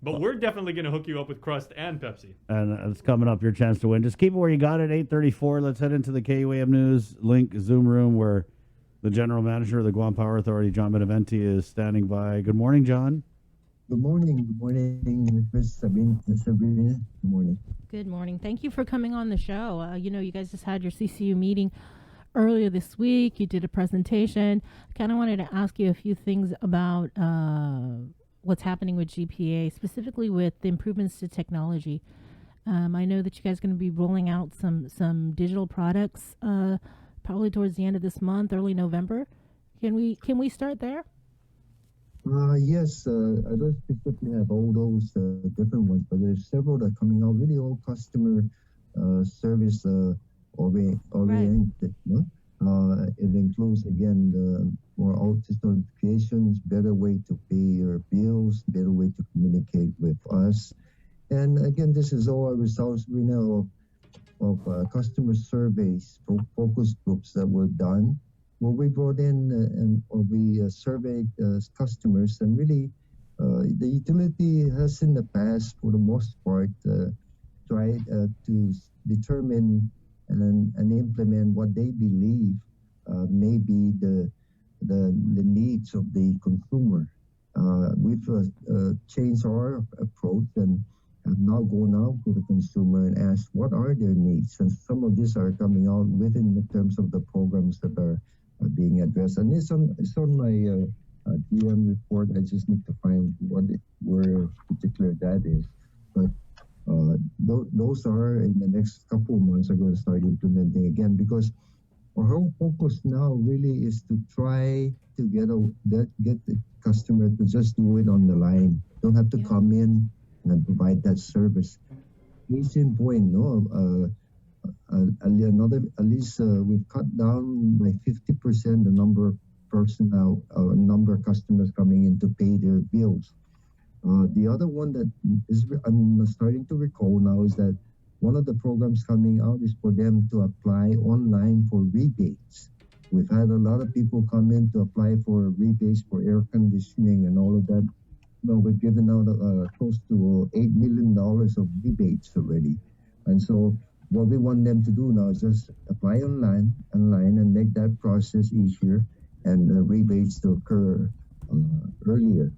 But we're definitely going to hook you up with Crust and Pepsi. And it's coming up, your chance to win. Just keep it where you got it, 8:34. Let's head into the KUAM News Link Zoom room where the General Manager of the Guam Power Authority, John Benavente, is standing by. Good morning, John. Good morning. Good morning, Miss Sabrina. Good morning. Good morning. Thank you for coming on the show. You guys just had your CCU meeting earlier this week. You did a presentation. Kind of wanted to ask you a few things about what's happening with GPA, specifically with the improvements to technology. I know that you guys are going to be rolling out some digital products probably towards the end of this month, early November. Can we start there? Yes, I don't specifically have all those different ones, but there's several that are coming out. Really, all customer service oriented. No? It includes again the more outage notifications, better way to pay your bills, better way to communicate with us, and again, this is all a result, of customer surveys, focus groups that were done. Well, we brought in we surveyed customers, and really the utility has in the past, for the most part, tried to determine and implement what they believe may be the needs of the consumer. We've changed our approach and have now gone out to the consumer and asked what are their needs, and some of these are coming out within the terms of the programs that are being addressed, and it's on my DM report. I just need to find where particular that is, but those are in the next couple of months are going to start implementing again, because our whole focus now really is to try to get the customer to just do it on the line. Don't have to come in and provide that service. Case in point, no. At least we've cut down by 50% the number of number of customers coming in to pay their bills. The other one that I'm starting to recall now is that one of the programs coming out is for them to apply online for rebates. We've had a lot of people come in to apply for rebates for air conditioning and all of that. No, we've given out close to $8 million of rebates already. And so what we want them to do now is just apply online and make that process easier, and rebates to occur earlier.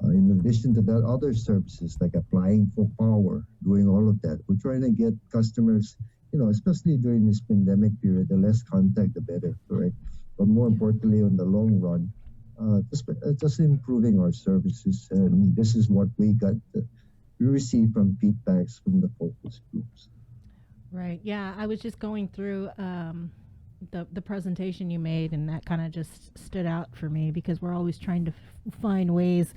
In addition to that, other services like applying for power, doing all of that. We're trying to get customers, especially during this pandemic period, the less contact, the better, correct? But more importantly, on the long run, just improving our services. And this is what we received from feedbacks from the focus groups. Right. Yeah, I was just going through the presentation you made, and that kind of just stood out for me, because we're always trying to find ways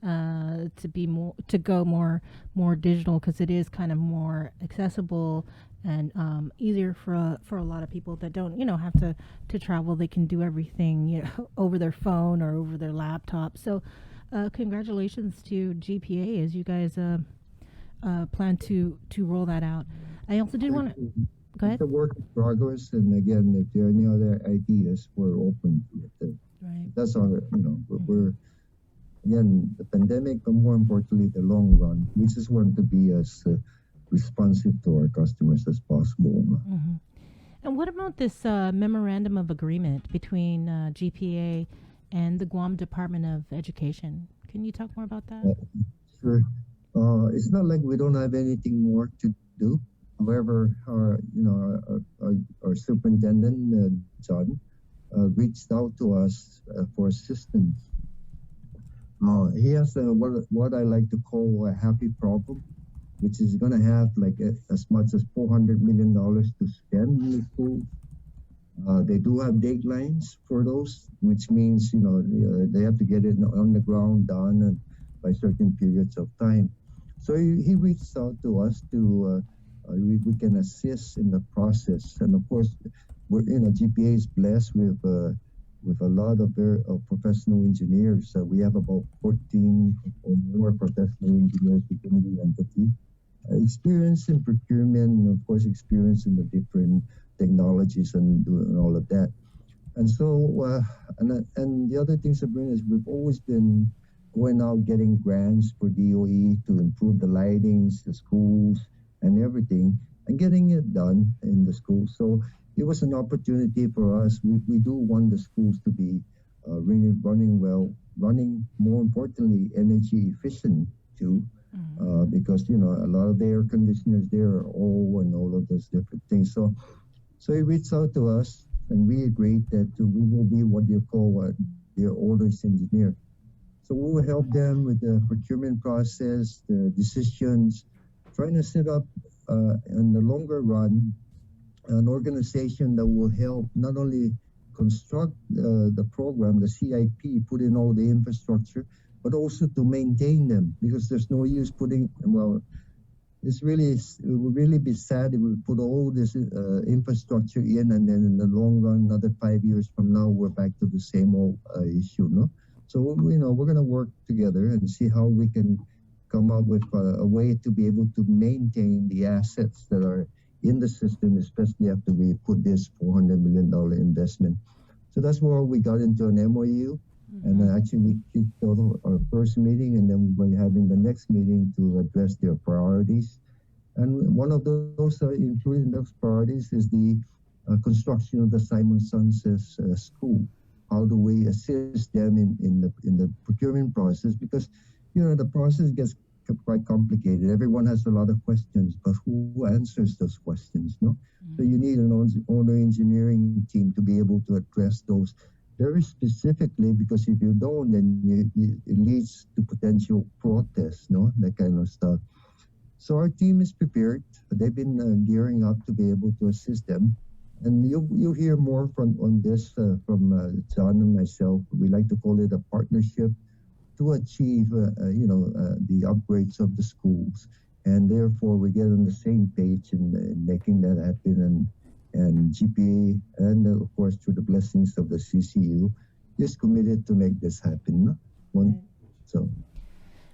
to go more digital, because it is kind of more accessible and easier for a lot of people that don't have to travel. They can do everything over their phone or over their laptop. So congratulations to GPA as you guys plan to roll that out. I also did want to go ahead. It's a work in progress, and again, if there are any other ideas, we're open to it. Right. That's all. We're again, the pandemic, but more importantly, the long run. We just want to be as responsive to our customers as possible. Mm-hmm. And what about this memorandum of agreement between GPA and the Guam Department of Education? Can you talk more about that? Sure. It's not like we don't have anything more to do. However, our superintendent, John, reached out to us for assistance. He has what I like to call a happy problem, which is going to have like as much as $400 million to spend in the schools. They do have deadlines for those, which means they have to get it on the ground done and by certain periods of time. So he reached out to us to we can assist in the process, and of course, GPA is blessed with a lot of professional engineers. We have about 14 or more professional engineers within the entity. Experience in procurement, and of course, experience in the different technologies and doing all of that. And so, and the other thing, Sabrina, is we've always been going out getting grants for DOE to improve the lightings, the schools, and everything, and getting it done in the schools. So it was an opportunity for us. We do want the schools to be really running well, running more importantly energy efficient too, because a lot of the air conditioners there are old and all of those different things. So he reached out to us, and we agreed that we will be what you call their orders engineer. So we will help them with the procurement process, the decisions, trying to set up in the longer run an organization that will help not only construct the program, the CIP, put in all the infrastructure, but also to maintain them, because there's no use putting, it would really be sad if we put all this infrastructure in, and then in the long run, another 5 years from now, we're back to the same old issue, no? So, we're going to work together and see how we can come up with a way to be able to maintain the assets that are in the system, especially after we put this $400 million investment. So that's where we got into an MOU. And actually, we kicked off our first meeting, and then we're having the next meeting to address their priorities. And one of those, including those priorities, is the construction of the Simon Sanchez School. How do we assist them in the procurement process? Because the process gets quite complicated. Everyone has a lot of questions, but who answers those questions? No, so you need an owner engineering team to be able to address those very specifically, because if you don't, then it leads to potential protests, that kind of stuff. So our team is prepared. They've been gearing up to be able to assist them. And you'll hear more on this from John and myself. We like to call it a partnership to achieve, the upgrades of the schools. And therefore, we get on the same page in making that happen. And GPA, and of course, through the blessings of the CCU, is committed to make this happen. So,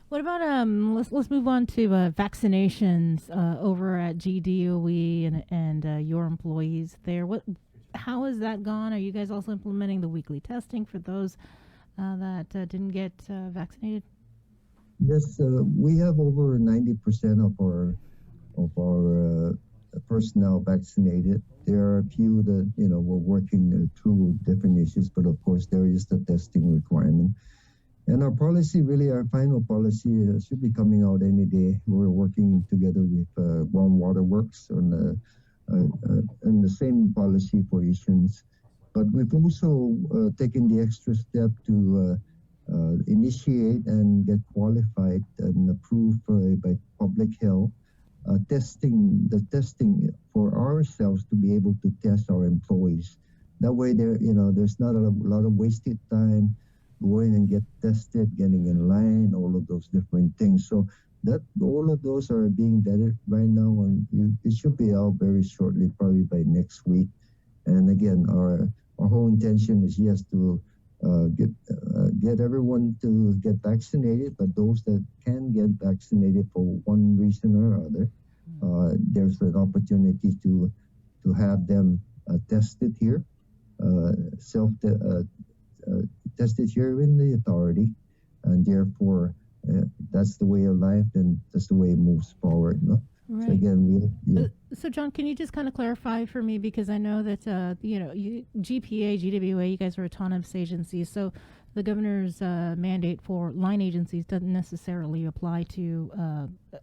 what about let's move on to vaccinations over at GDOE and your employees there. How has that gone? Are you guys also implementing the weekly testing for those that didn't get vaccinated? Yes, we have over 90% of our personnel vaccinated. There are a few that we're working through different issues, but of course there is the testing requirement. And our policy, really our final policy, should be coming out any day. We're working together with Guam Water Works on the same policy for Asians. But we've also taken the extra step to initiate and get qualified and approved by public health. Testing for ourselves to be able to test our employees. That way, there's not a lot of wasted time going and get tested, getting in line, all of those different things. So that all of those are being vetted right now, and it should be out very shortly, probably by next week. And again, our whole intention is to get everyone to get vaccinated, but those that can get vaccinated for one reason or other, there's an opportunity to have them tested here, tested here in the authority, and therefore that's the way of life, and that's the way it moves forward. No? Right. So again, so John, can you just kind of clarify for me, because I know that GPA, GWA, you guys are autonomous agencies, so the governor's mandate for line agencies doesn't necessarily apply to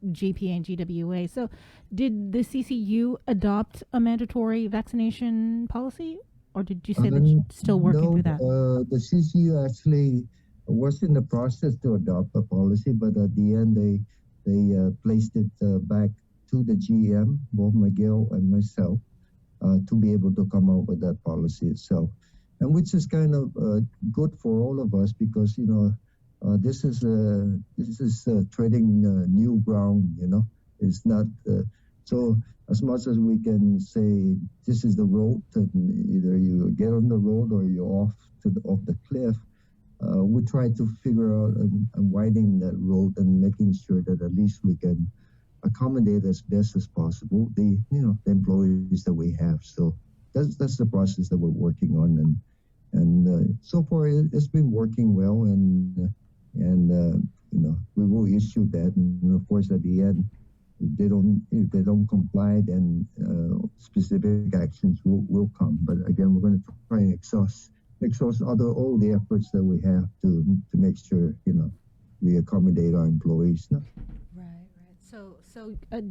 GPA and GWA. So did the CCU adopt a mandatory vaccination policy, or did you say that you're still working through that? The CCU actually was in the process to adopt a policy, but at the end they placed it back to the GM, both Miguel and myself, to be able to come out with that policy itself. And which is kind of good for all of us, because this is treading new ground. It's not so as much as we can say this is the road, and either you get on the road or you're off the cliff. We try to figure out and widen that road and making sure that at least we can accommodate as best as possible the employees that we have. So that's the process that we're working on, and so far it's been working well, and and we will issue that. And of course, at the end, if they don't comply, then specific actions will come. But again, we're going to try and exhaust all the efforts that we have to make sure we accommodate our employees. No? Right. So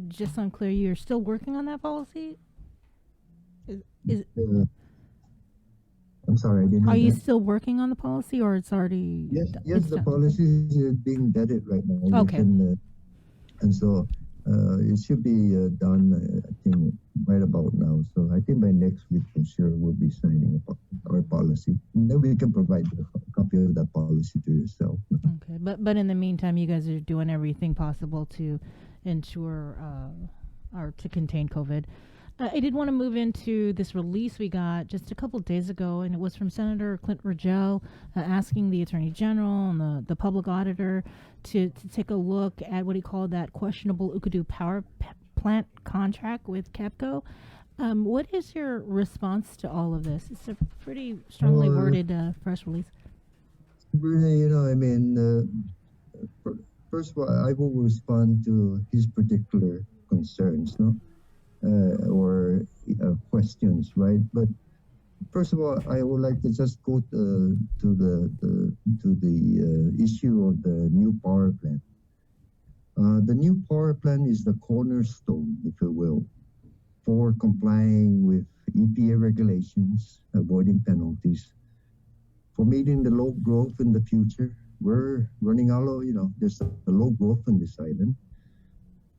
just so I'm clear, you're still working on that policy? Is I'm sorry, I didn't. Are hear you that. still working on the policy, or it's already? Yes, It's the done? policy is being vetted right now. Okay. And so it should be done, I think, right about now. So I think by next week, for sure, we'll be signing our policy. And then we can provide a copy of that policy to yourself. Okay, but in the meantime, you guys are doing everything possible to ensure or to contain COVID. I did want to move into this release we got just a couple days ago, and it was from Senator Clint Rogel asking the Attorney General and the public auditor to take a look at what he called that questionable Ukadu power plant contract with KEPCO. What is your response to all of this? It's a pretty strongly worded press release. Really, first of all, I will respond to his particular concerns, no? Or questions, right? But first of all, I would like to just go to the issue of the new power plant. The new power plant is the cornerstone, if you will, for complying with EPA regulations, avoiding penalties, for meeting the low growth in the future. We're running out of, there's a low growth on this island.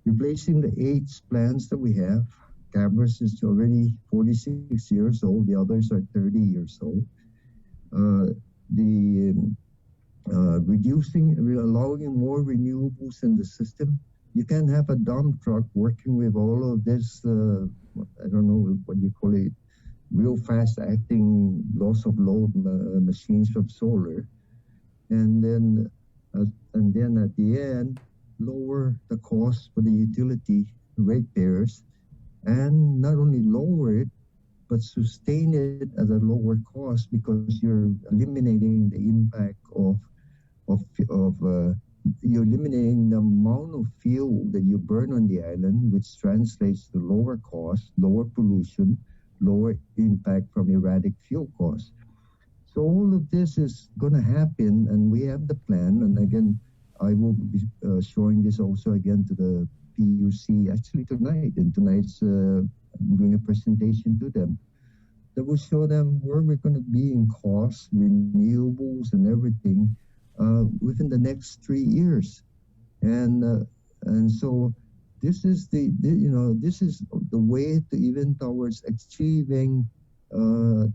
Replacing the 8 plants that we have. Cabras is already 46 years old. The others are 30 years old. Allowing more renewables in the system. You can't have a dump truck working with all of this, I don't know what you call it, real fast acting loss of load machines from solar. And then at the end, lower the cost for the utility ratepayers, and not only lower it, but sustain it at a lower cost, because you're eliminating the impact you're eliminating the amount of fuel that you burn on the island, which translates to lower cost, lower pollution, lower impact from erratic fuel costs. So all of this is going to happen, and we have the plan. And again, I will be showing this also again to the PUC actually tonight. And tonight's I'm doing a presentation to them that will show them where we're going to be in costs, renewables, and everything within the next 3 years. And so this is this is the way to even towards achieving 50%,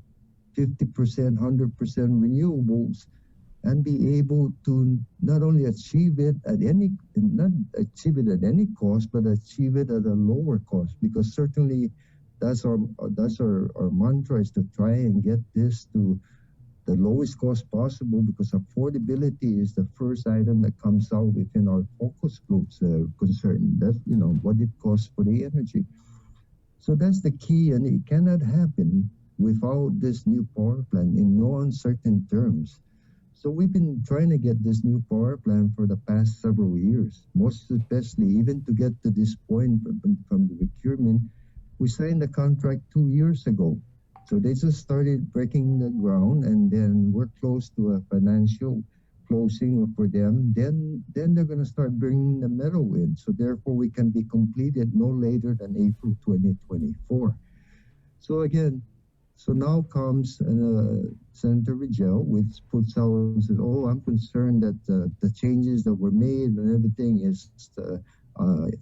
100% renewables, and be able to not only achieve it at any cost, but achieve it at a lower cost. Because certainly that's our mantra, is to try and get this to the lowest cost possible, because affordability is the first item that comes out within our focus groups concern. That's what it costs for the energy. So that's the key, and it cannot happen without this new power plant in no uncertain terms. So we've been trying to get this new power plant for the past several years, most especially even to get to this point from the procurement. We signed the contract 2 years ago. So they just started breaking the ground, and then we're close to a financial closing for them. Then they're going to start bringing the metal in. So therefore we can be completed no later than April 2024. So again, so now comes Senator Rigel, which puts out and says, "Oh, I'm concerned that the changes that were made and everything is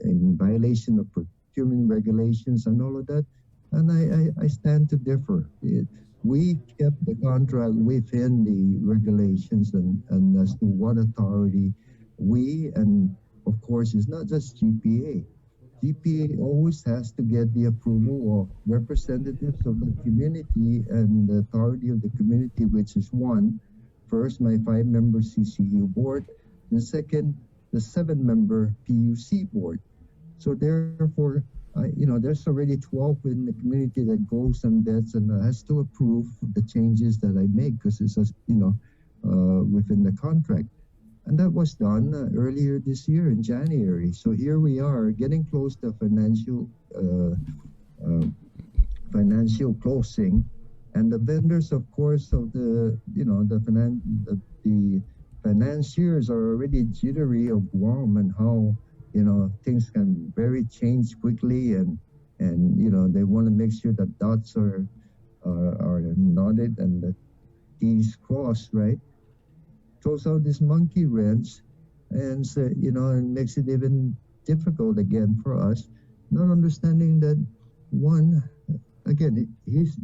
in violation of procurement regulations and all of that." And I stand to differ. We kept the contract within the regulations and as to what authority and of course it's not just GPA. GPA always has to get the approval of representatives of the community and the authority of the community, which is first, my 5-member CCU board, and second, the 7-member PUC board. So therefore, there's already 12 in the community that goes and vets and has to approve the changes that I make, because it's just, within the contract. And that was done earlier this year in January. So here we are getting close to uh, financial closing, and the vendors, of course, of the financiers are already jittery of Guam and how things can very change quickly, and they want to make sure that dots are nodded and the T's crossed, right? Throws out this monkey wrench, and so, and makes it even difficult again for us, not understanding that one, again, he's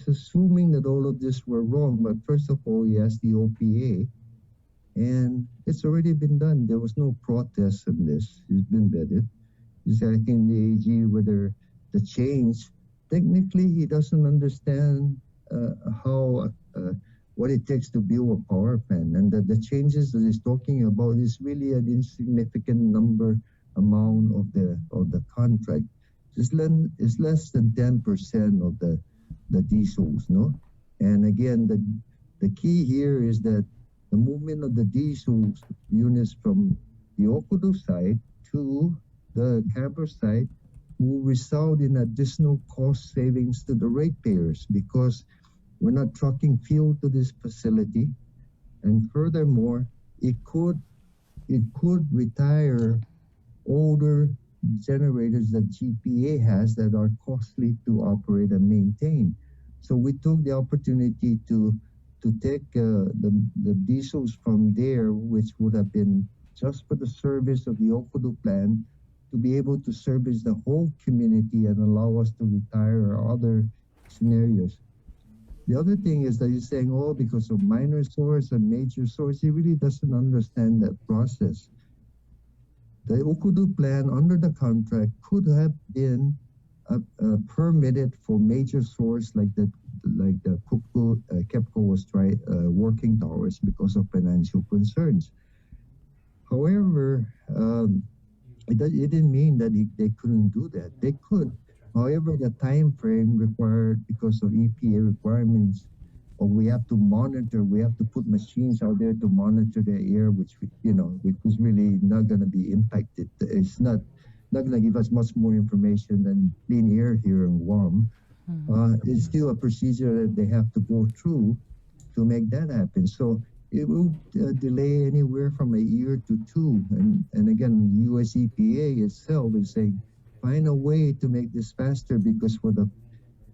assuming that all of this were wrong, but first of all, he has the OPA, and it's already been done. There was no protest on this. It's been vetted. He's asking the AG whether the change, technically, he doesn't understand how what it takes to build a power plant, and that the changes that he's talking about is really an insignificant amount of the contract. It's less than 10% of the diesels, no? And again, the key here is that the movement of the diesel units from the Okudu site to the camper site will result in additional cost savings to the ratepayers, because we're not trucking fuel to this facility, and furthermore, it could retire older generators that GPA has that are costly to operate and maintain. So we took the opportunity to take the diesels from there, which would have been just for the service of the Okudu plant, to be able to service the whole community and allow us to retire our other scenarios. The other thing is that he's saying, oh, because of minor source and major source, he really doesn't understand that process. The Okudu plan under the contract could have been permitted for major source like the KEPCO was working towards because of financial concerns. However, it didn't mean that they couldn't do that. They could. However, the time frame required because of EPA requirements, or we have to put machines out there to monitor the air, which is really not going to be impacted. It's not going to give us much more information than clean air here in Guam. It's still a procedure that they have to go through to make that happen. So it will delay anywhere from a year to two. And again, US EPA itself is saying, find a way to make this faster, because for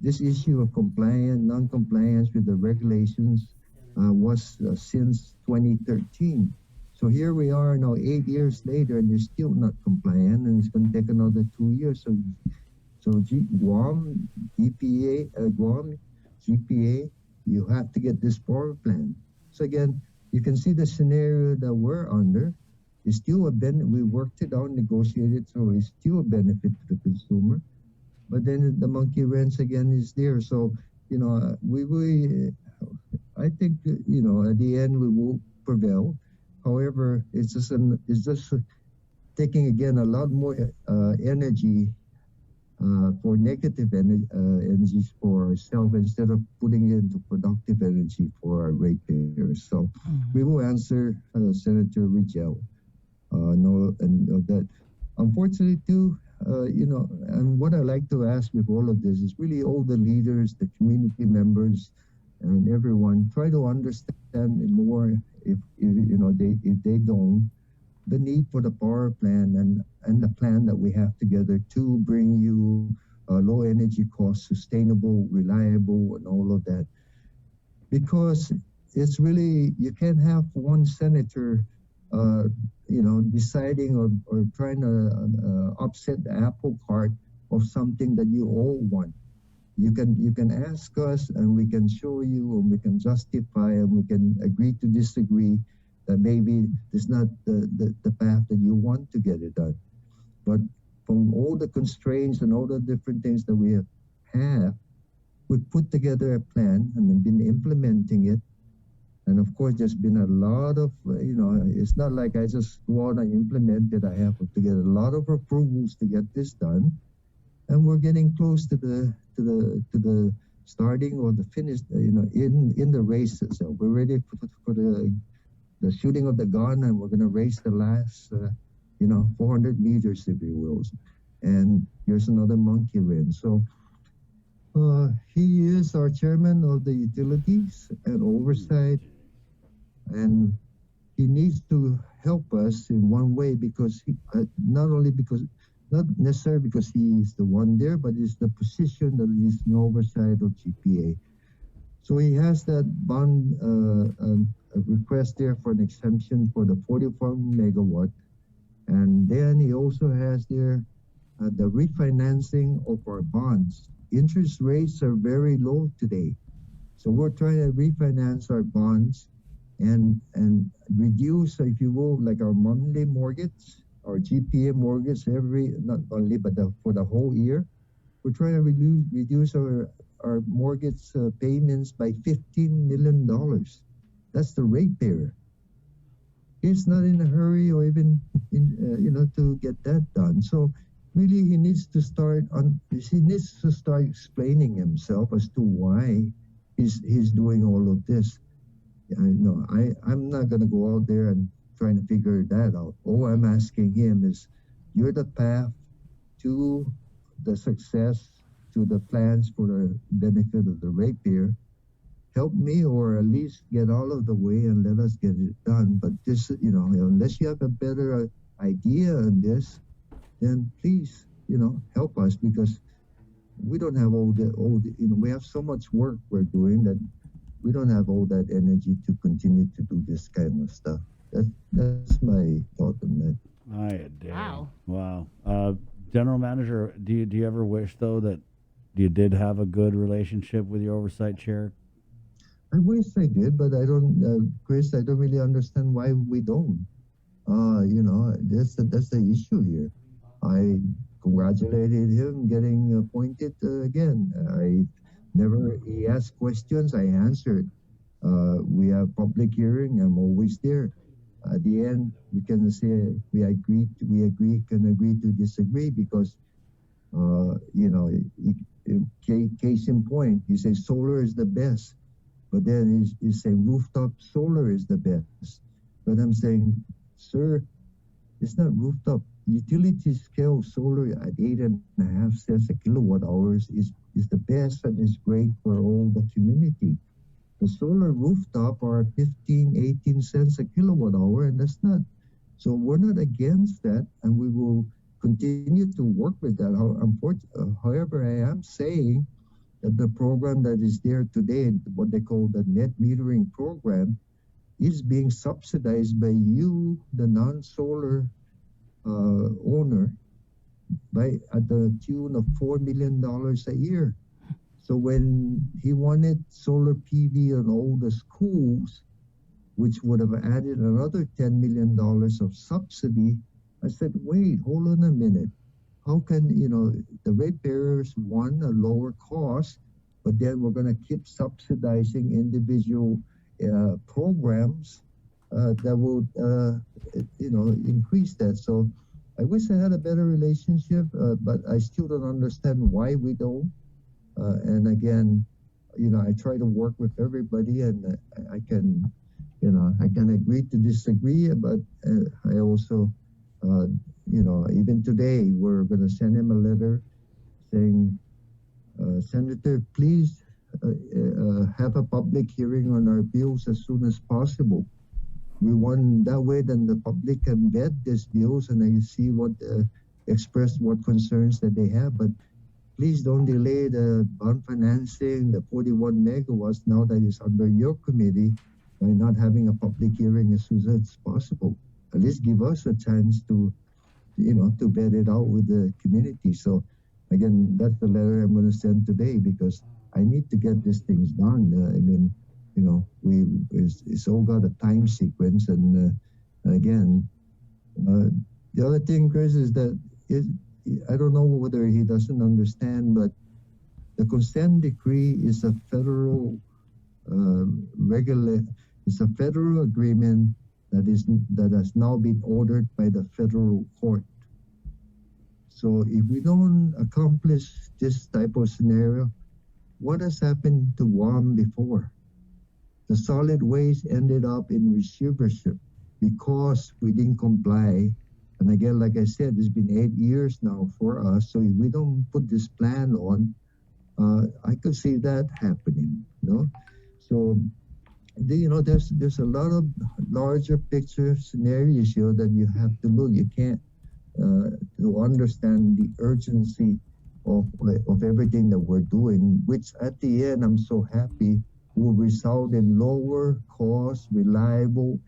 this issue of non-compliance with the regulations was since 2013. So here we are now 8 years later, and they're still not compliant, and it's going to take another 2 years. So Guam, GPA, you have to get this power plant. So again, you can see the scenario that we're under. It's still we worked it out, negotiated, so it's still a benefit to the consumer. But then the monkey wrench again is there. So, I think, at the end we will prevail. However, it's just taking again a lot more energy for negative energies for ourselves instead of putting it into productive energy for our ratepayers. So we will answer Senator Rigel. That unfortunately too, and what I like to ask with all of this is really all the leaders, the community members, and everyone try to understand more if they don't, the need for the power plan and the plan that we have together to bring you low energy cost, sustainable, reliable, and all of that. Because it's really, you can't have one senator deciding or trying to upset the apple cart of something that you all want. You can ask us, and we can show you, and we can justify, and we can agree to disagree that maybe it's not the path that you want to get it done. But from all the constraints and all the different things that we have, we put together a plan and then been implementing it. And of course, there's been a lot of, it's not like I just go out and implement it. I have to get a lot of approvals to get this done. And we're getting close to the starting or the finish, in the race itself. We're ready for the the shooting of the gun, and we're going to race the last, 400 meters, if you will. And here's another monkey wrench. So he is our chairman of the utilities and oversight, and he needs to help us in one way because not necessarily because he is the one there, but it's the position that is in oversight of GPA. So he has that bond a request there for an exemption for the 44 megawatt. And then he also has there the refinancing of our bonds. Interest rates are very low today. So we're trying to refinance our bonds and reduce, if you will, like our monthly mortgage, our GPA mortgage not only, but for the whole year. We're trying to reduce our mortgage payments by $15 million. That's the ratepayer. He's not in a hurry or even to get that done. So really, he needs to start explaining himself as to why he's doing all of this. I'm not going to go out there and trying to figure that out. All I'm asking him is, you're the path to the success, to the plans for the benefit of the ratepayer. Help me, or at least get all of the way and let us get it done. But this, unless you have a better idea on this, then please, help us, because we don't have we have so much work we're doing that we don't have all that energy to continue to do this kind of stuff. That's my thought on that. Wow. General Manager, do you ever wish though that you did have a good relationship with your oversight chair? I wish I did, but I don't, Chris. I don't really understand why we don't. That's the issue here. I congratulated him getting appointed again. He asked questions, I answered. We have public hearing, I'm always there. At the end, we can say we can agree to disagree, because, case in point, you say solar is the best, but then you say rooftop solar is the best. But I'm saying, sir, it's not rooftop. Utility scale solar at 8.5 cents a kilowatt hours is the best and is great for all the community. The solar rooftop are 15, 18 cents a kilowatt hour, and that's not. So we're not against that, and we will continue to work with that. However, I am saying that the program that is there today, what they call the net metering program, is being subsidized by you, the non-solar owner, at the tune of $4 million a year. So when he wanted solar PV on all the schools, which would have added another $10 million of subsidy, I said, wait, hold on a minute. How can, the ratepayers want a lower cost, but then we're going to keep subsidizing individual programs that will, increase that. So I wish I had a better relationship, but I still don't understand why we don't. And again, I try to work with everybody, and I can agree to disagree, but I also, even today, we're going to send him a letter saying, Senator, please have a public hearing on our bills as soon as possible. We want that way, then the public can vet these bills and I see express what concerns that they have. But please don't delay the bond financing, the 41 megawatts now that is under your committee, by not having a public hearing as soon as possible. At least give us a chance to vet it out with the community. So again, that's the letter I'm going to send today, because I need to get these things done. It's all got a time sequence. And again, the other thing, Chris, is that I don't know whether he doesn't understand, but the consent decree is a federal it's a federal agreement that has now been ordered by the federal court. So if we don't accomplish this type of scenario, what has happened to Guam before? the solid waste ended up in receivership because we didn't comply. And again, like I said, it's been 8 years now for us. So if we don't put this plan on, I could see that happening. So there's a lot of larger picture scenarios here that you have to look. You can't to understand the urgency of everything that we're doing, which at the end, I'm so happy, will result in lower cost, reliable,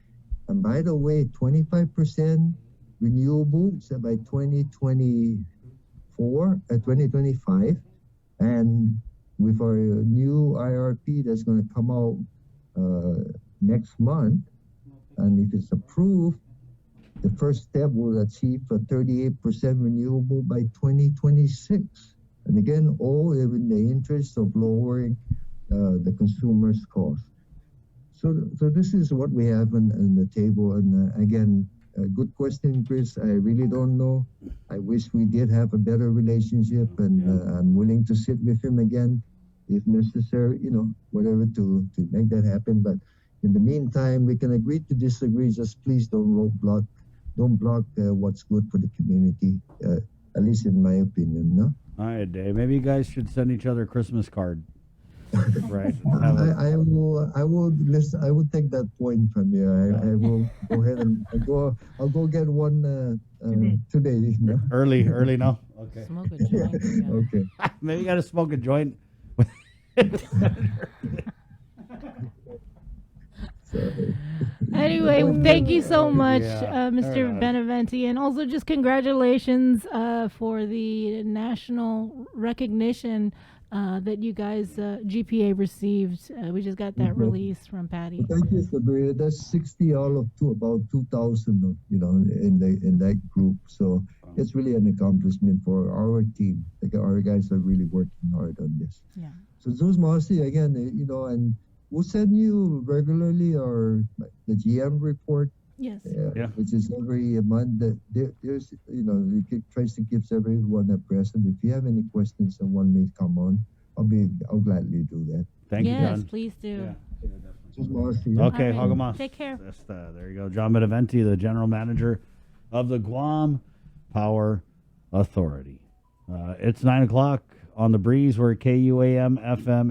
and by the way, 25% renewable by 2025. And with our new IRP that's going to come out next month, and if it's approved, the first step will achieve a 38% renewable by 2026. And again, all in the interest of lowering the consumer's cost. So this is what we have on the table. And again, good question, Chris. I really don't know. I wish we did have a better relationship, and I'm willing to sit with him again if necessary, whatever to make that happen. But in the meantime, we can agree to disagree. Just please don't block what's good for the community, at least in my opinion. No? All right, Dave. Maybe you guys should send each other a Christmas card. Right. I will listen. I will take that point from you. I will go ahead and I'll go get one today. Early now. Okay. Smoke a joint. Yeah. Okay. Maybe you got to smoke a joint. Anyway, thank you so much, Yeah. Mr. All right. Benavente, and also just congratulations for the national recognition that you guys GPA received. We just got that release from Patty. Thank you, Sabrina. That's 60 out of about 2,000, in that group. So it's really an accomplishment for our team. Like our guys are really working hard on this. Yeah. So Zeus Mossy again, and we'll send you regularly the GM report. Yes. Yeah. Which is every month. There's it tries to give everyone a present. If you have any questions and want me to come on, I'll gladly do that. Thank you, Yes, John. please do. Yeah. Zeus Mossy. Okay, All right. Hagamas. Take care. There you go. John Benavente, the general manager of the Guam Power Authority. It's 9 o'clock on the breeze. We're KUAM FM